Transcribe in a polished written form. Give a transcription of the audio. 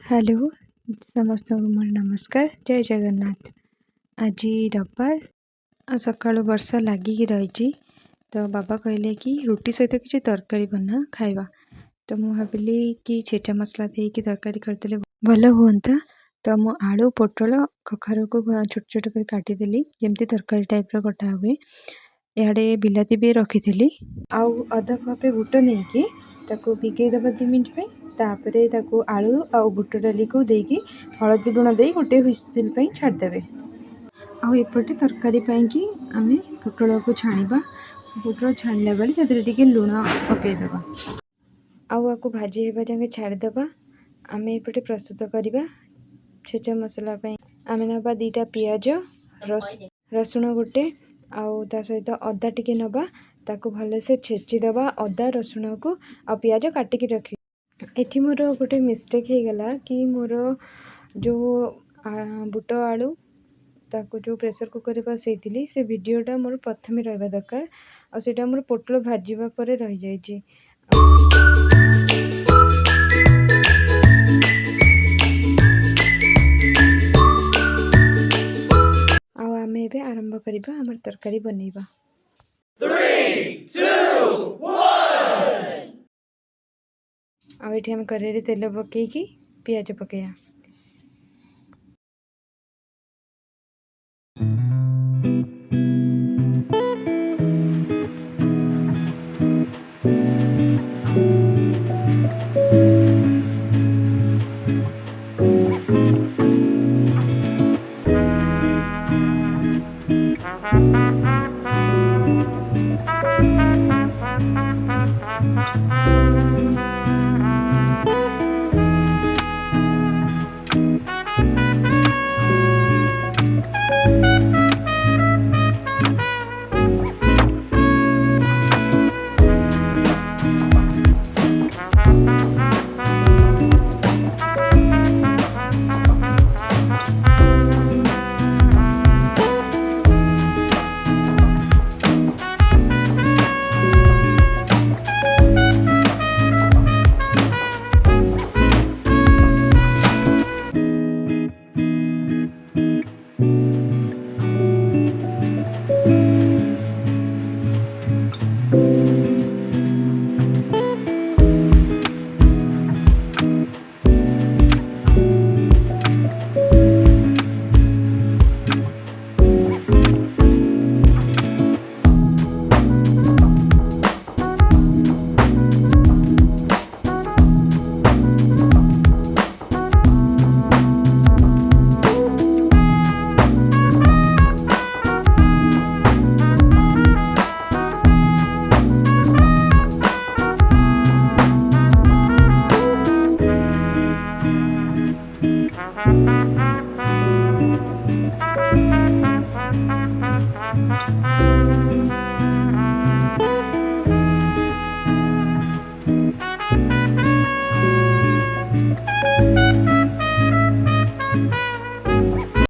Hello समस्त मोर नमस्कार जय जगन्नाथ। आज रविवार सकाळु वर्षा लागिकी रही तो बाबा कहले कि रुटी सहित किसी तरकारी बना खाइबा। तो मु भाविली कि छेचा मसला देकी तरकारी करदेले भल हुअंता। तो मु आलू पोटल कखारु को छोट छोट कर काटिदेली जेमती तरकारी टाइप कटा हुए। इे बिलाती भी रखी आउ अधा कपे बुट नहीं ताको भिगे दबा 2 मिनट पे तापरे ताको आलू आउ बुट डाली को देकी हलदी लुण दे गोटे हुइसिल पे छाड़देवे। आउ एपटे तरकारी कि आमे पोटल को छाणीबा। पोटल छाणला बेले से टिके लुण पकईदबा आउ आको भाजी हेबा जाके छाड़ीदबा। आमे एपटे प्रस्तुत करिबा छेचा मसला पे आमे नबा 2टा पियाज रसुण गोटे आउ ता सहित अदा टिके नबा ताको भले से छेची दबा अदा रसुण को आ पियाज काटिकी रखी। एठी मोर गोटे मिस्टेक हो गला कि मोर जो बुट आलू ताको जो प्रेशर कुकर बसईली से वीडियोटा मोर प्रथमे रहा दरकार आ सेटा मोर पोटल भाजीबा परे रही जाइए। आरंभ करिबा हमर तरकारी बनैबा। 3, 2, 1 आ एठी हम करेरे तेल पकेकी पियाज पकेया।